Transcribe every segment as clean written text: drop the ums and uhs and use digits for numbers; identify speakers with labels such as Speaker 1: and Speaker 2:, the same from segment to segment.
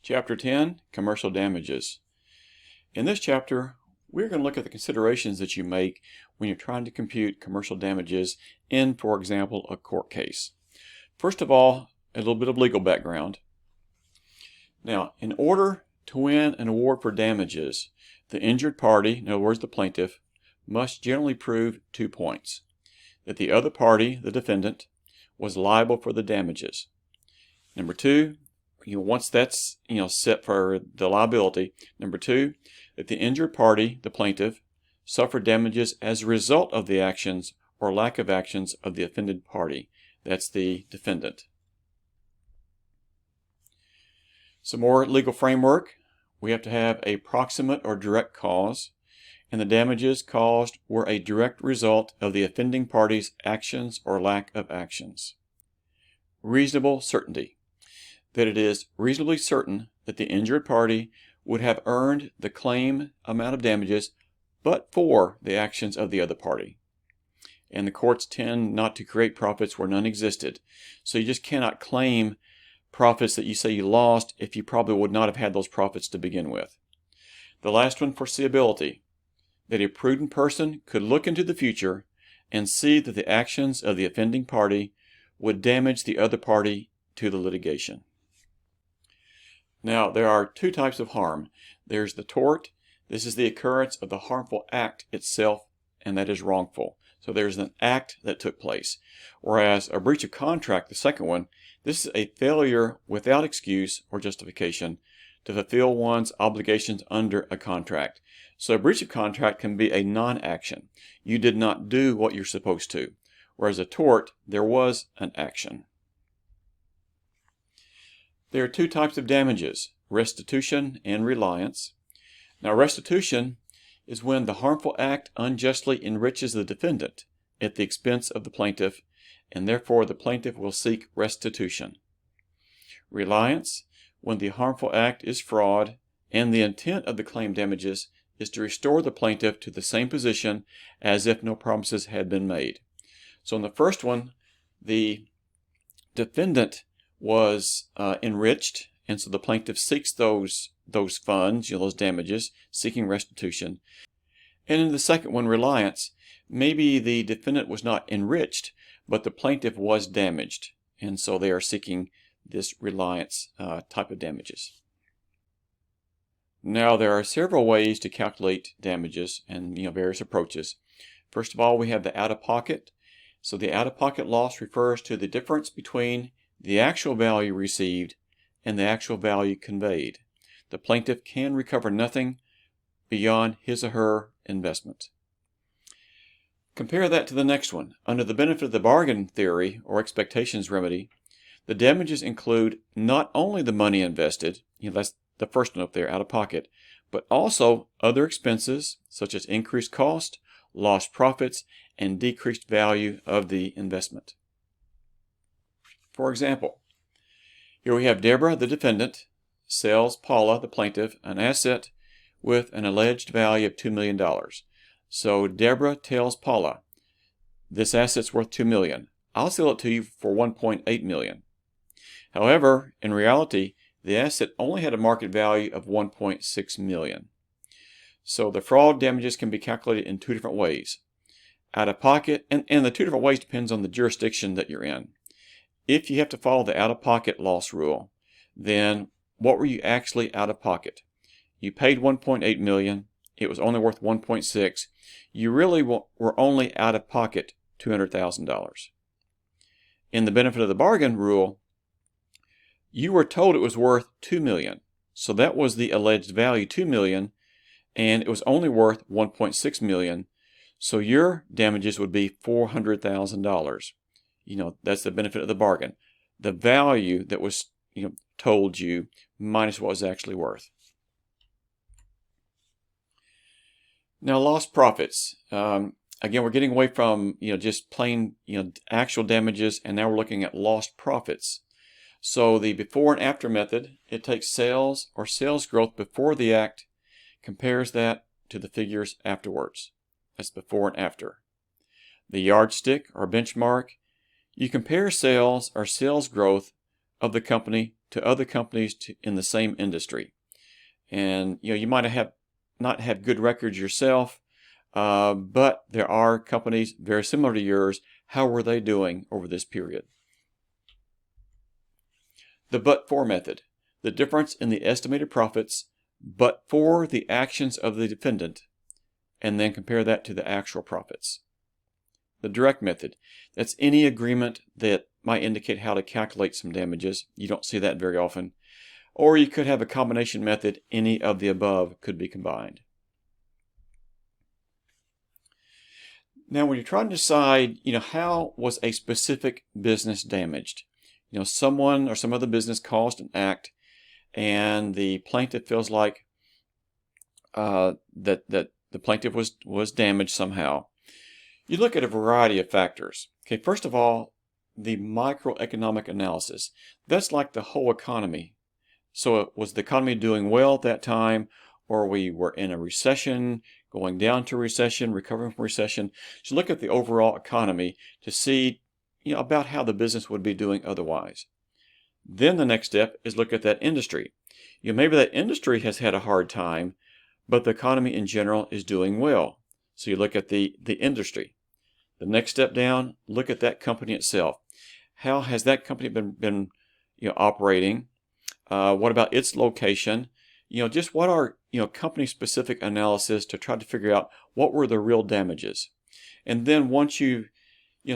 Speaker 1: Chapter 10, Commercial Damages. In this chapter, we're going to look at the considerations that you make when you're trying to compute commercial damages in, for example, a court case. First of all, a little bit of legal background. Now, in order to win an award for damages, the injured party, in other words the plaintiff, must generally prove 2 points. That the other party, the defendant, was liable for the damages. Number 2, once that's set for the liability. Number 2, that the injured party, the plaintiff, suffered damages as a result of the actions or lack of actions of the offended party. That's the defendant. Some more legal framework. We have to have a proximate or direct cause, and the damages caused were a direct result of the offending party's actions or lack of actions. Reasonable certainty. That it is reasonably certain that the injured party would have earned the claim amount of damages but for the actions of the other party. And the courts tend not to create profits where none existed. So you just cannot claim profits that you say you lost if you probably would not have had those profits to begin with. The last one, foreseeability. That a prudent person could look into the future and see that the actions of the offending party would damage the other party to the litigation. Now, there are 2 types of harm. There's the tort. This is the occurrence of the harmful act itself, and that is wrongful. So there's an act that took place. Whereas a breach of contract, the second one, this is a failure without excuse or justification to fulfill one's obligations under a contract. So a breach of contract can be a non-action. You did not do what you're supposed to. Whereas a tort, there was an action. There are 2 types of damages, restitution and reliance. Now, restitution is when the harmful act unjustly enriches the defendant at the expense of the plaintiff, and therefore the plaintiff will seek restitution. Reliance, when the harmful act is fraud, and the intent of the claim damages is to restore the plaintiff to the same position as if no promises had been made. So in the first one, the defendant was enriched, and so the plaintiff seeks those funds, those damages, seeking restitution. And in the second one, reliance, maybe the defendant was not enriched, but the plaintiff was damaged, and so they are seeking this reliance type of damages. Now, there are several ways to calculate damages and various approaches. First of all, we have the out-of-pocket. So the out-of-pocket loss refers to the difference between the actual value received and the actual value conveyed. The plaintiff can recover nothing beyond his or her investment. Compare that to the next one. Under the benefit of the bargain theory or expectations remedy, the damages include not only the money invested, that's the first one up there, out of pocket, but also other expenses such as increased cost, lost profits, and decreased value of the investment. For example, here we have Deborah, the defendant, sells Paula, the plaintiff, an asset with an alleged value of $2 million. So Deborah tells Paula, this asset's worth $2 million. I'll sell it to you for $1.8 million. However, in reality, the asset only had a market value of $1.6 million. So the fraud damages can be calculated in 2 different ways. Out of pocket, and the 2 different ways depends on the jurisdiction that you're in. If you have to follow the out-of-pocket loss rule, then what were you actually out of pocket? You paid $1.8 million. It was only worth $1.6. You really were only out of pocket $200,000. In the benefit of the bargain rule, you were told it was worth $2 million. So that was the alleged value, $2 million, and it was only worth $1.6 million. So your damages would be $400,000. That's the benefit of the bargain. The value that was, told you minus what it was actually worth. Now, lost profits. Again, we're getting away from, just plain, actual damages, and now we're looking at lost profits. So the before and after method, it takes sales or sales growth before the act, compares that to the figures afterwards. That's before and after. The yardstick or benchmark, you compare sales or sales growth of the company to other companies in the same industry. And you might not have good records yourself, but there are companies very similar to yours. How were they doing over this period? The but-for method, the difference in the estimated profits but for the actions of the defendant, and then compare that to the actual profits. The direct method, that's any agreement that might indicate how to calculate some damages. You don't see that very often. Or you could have a combination method. Any of the above could be combined. Now, when you're trying to decide, how was a specific business damaged? Someone or some other business caused an act, and the plaintiff feels like that the plaintiff was damaged somehow. You look at a variety of factors. Okay, first of all, the microeconomic analysis. That's like the whole economy. So was the economy doing well at that time, or we were in a recession, going down to recession, recovering from recession? So look at the overall economy to see about how the business would be doing otherwise. Then the next step is look at that industry. Maybe that industry has had a hard time, but the economy in general is doing well. So you look at the industry. The next step down, look at that company itself. How has that company been operating? What about its location? Just what are company-specific analysis to try to figure out what were the real damages. And then once you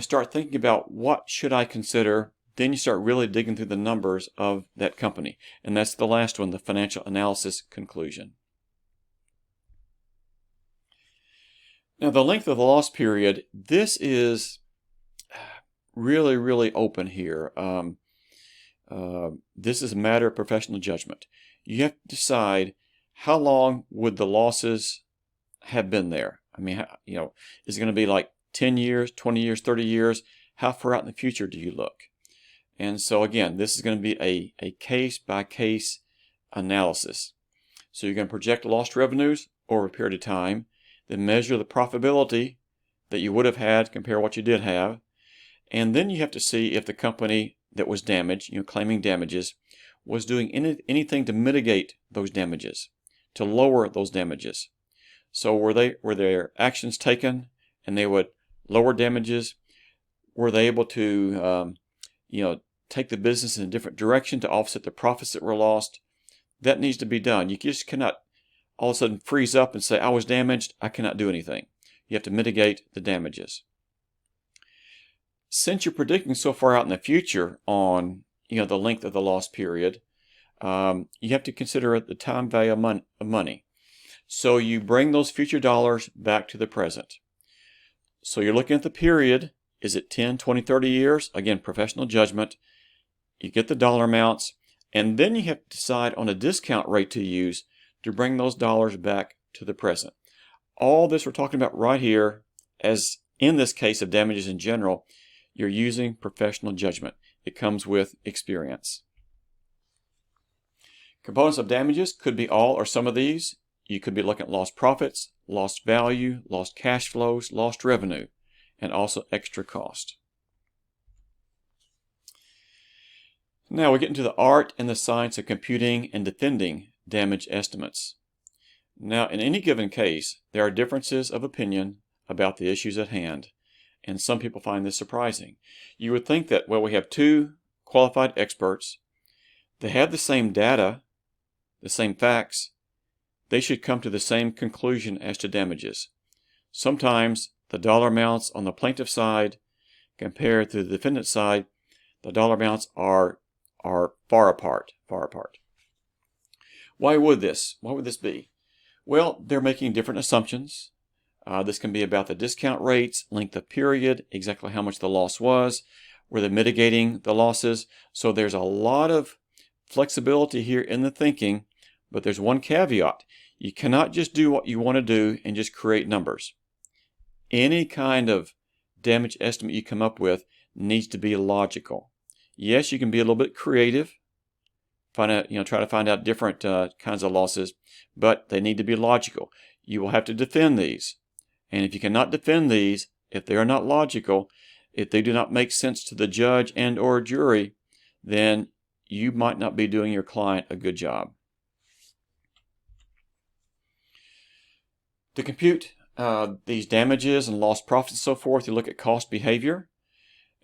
Speaker 1: start thinking about what should I consider, then you start really digging through the numbers of that company. And that's the last one, the financial analysis conclusion. Now, the length of the loss period, this is really, really open here. This is a matter of professional judgment. You have to decide how long would the losses have been there. I mean, is it going to be like 10 years, 20 years, 30 years? How far out in the future do you look? And so again, this is going to be a case-by-case analysis. So you're going to project lost revenues over a period of time, then measure the profitability that you would have had, compare what you did have, and then you have to see if the company that was damaged, claiming damages, was doing anything to mitigate those damages, to lower those damages. So were their actions taken and they would lower damages? Were they able to take the business in a different direction to offset the profits that were lost? That needs to be done. You just cannot all of a sudden freeze up and say, I was damaged, I cannot do anything. You have to mitigate the damages. Since you're predicting so far out in the future on the length of the loss period, you have to consider the time value of money. So you bring those future dollars back to the present. So you're looking at the period. Is it 10, 20, 30 years? Again, professional judgment. You get the dollar amounts, and then you have to decide on a discount rate to use to bring those dollars back to the present. All this we're talking about right here, as in this case of damages in general, you're using professional judgment. It comes with experience. Components of damages could be all or some of these. You could be looking at lost profits, lost value, lost cash flows, lost revenue, and also extra cost. Now we get into the art and the science of computing and defending damage estimates. Now, in any given case, there are differences of opinion about the issues at hand, and some people find this surprising. You would think that, well, we have two qualified experts, they have the same data, the same facts, they should come to the same conclusion as to damages. Sometimes the dollar amounts on the plaintiff side compared to the defendant side, the dollar amounts are far apart. Why would this be? Well, they're making different assumptions. This can be about the discount rates, length of period, exactly how much the loss was, were they mitigating the losses. So there's a lot of flexibility here in the thinking, but there's one caveat. You cannot just do what you want to do and just create numbers. Any kind of damage estimate you come up with needs to be logical. Yes, you can be a little bit creative, try to find out different kinds of losses, but they need to be logical. You will have to defend these. And if you cannot defend these, if they are not logical, if they do not make sense to the judge and or jury, then you might not be doing your client a good job. To compute these damages and lost profits and so forth, you look at cost behavior.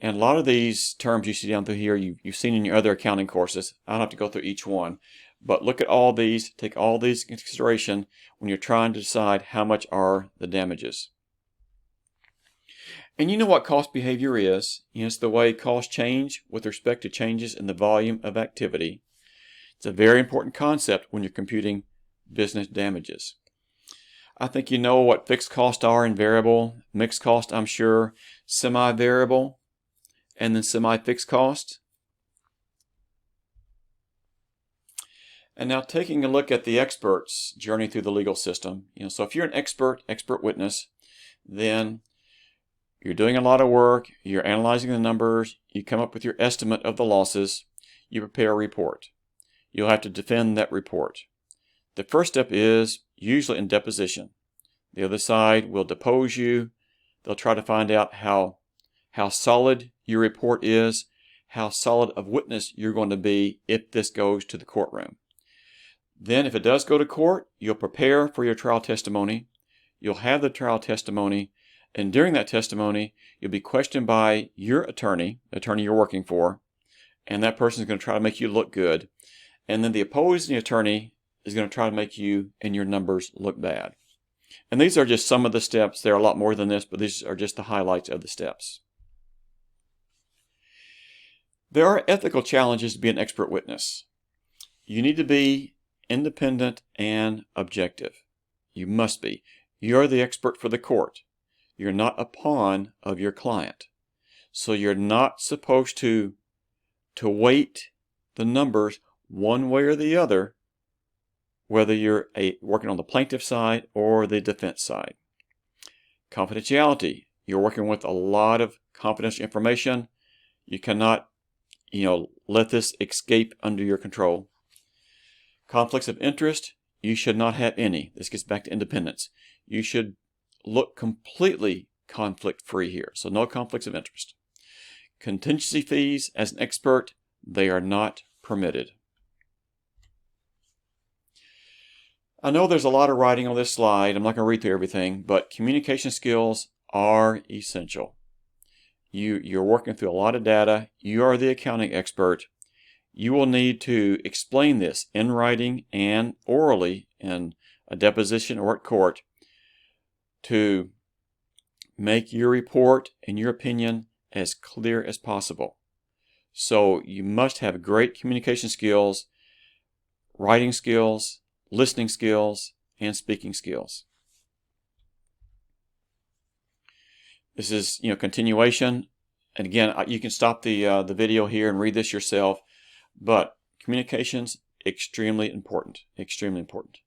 Speaker 1: And a lot of these terms you see down through here, you've seen in your other accounting courses. I don't have to go through each one. But look at all these, take all these into consideration when you're trying to decide how much are the damages. And you know what cost behavior is. It's the way costs change with respect to changes in the volume of activity. It's a very important concept when you're computing business damages. I think you know what fixed costs are and variable. Mixed cost, I'm sure. Semi-variable, and then semi-fixed cost. And now taking a look at the expert's journey through the legal system. So if you're an expert witness, then you're doing a lot of work, you're analyzing the numbers, you come up with your estimate of the losses, you prepare a report. You'll have to defend that report. The first step is usually in deposition. The other side will depose you. They'll try to find out how solid your report is, how solid of witness you're going to be if this goes to the courtroom. Then if it does go to court, you'll prepare for your trial testimony. You'll have the trial testimony, and during that testimony, you'll be questioned by your attorney, the attorney you're working for, and that person is going to try to make you look good. And then the opposing attorney is going to try to make you and your numbers look bad. And these are just some of the steps. There are a lot more than this, but these are just the highlights of the steps. There are ethical challenges to be an expert witness. You need to be independent and objective. You must be. You're the expert for the court. You're not a pawn of your client. So you're not supposed to weight the numbers one way or the other, whether you're working on the plaintiff side or the defense side. Confidentiality. You're working with a lot of confidential information. You cannot, let this escape under your control. Conflicts of interest. You should not have any. This gets back to independence. You should look completely conflict-free here. So no conflicts of interest. Contingency fees. As an expert, they are not permitted. I know there's a lot of writing on this slide. I'm not going to read through everything, but communication skills are essential. You're working through a lot of data. You are the accounting expert. You will need to explain this in writing and orally in a deposition or at court to make your report and your opinion as clear as possible. So you must have great communication skills, writing skills, listening skills, and speaking skills. This is, continuation. And again, you can stop the video here and read this yourself. But communication's extremely important. Extremely important.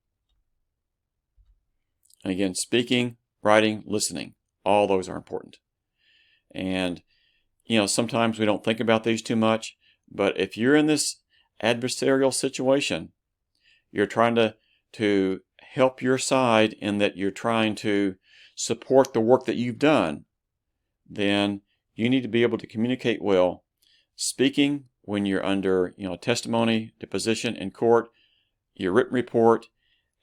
Speaker 1: And again, speaking, writing, listening, all those are important. And sometimes we don't think about these too much. But if you're in this adversarial situation, you're trying to help your side in that you're trying to support the work that you've done, then you need to be able to communicate well. Speaking when you're under testimony, deposition in court, your written report,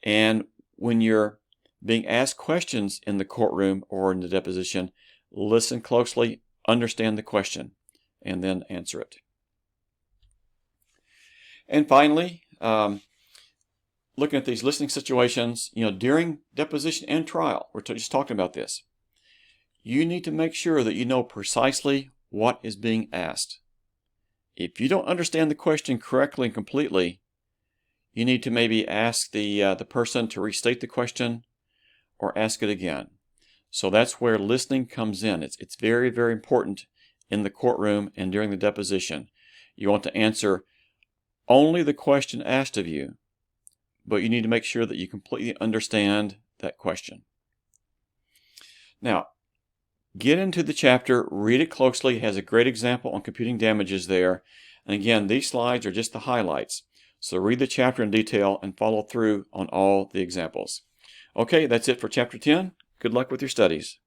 Speaker 1: and when you're being asked questions in the courtroom or in the deposition, listen closely, understand the question, and then answer it. And finally, looking at these listening situations, during deposition and trial, we're just talking about this. You need to make sure that you know precisely what is being asked. If you don't understand the question correctly and completely, you need to maybe ask the person to restate the question or ask it again. So that's where listening comes in. It's very, very important in the courtroom and during the deposition. You want to answer only the question asked of you, but you need to make sure that you completely understand that question. Now, get into the chapter, read it closely. It has a great example on computing damages there. And again, these slides are just the highlights. So read the chapter in detail and follow through on all the examples. Okay, that's it for Chapter 10. Good luck with your studies.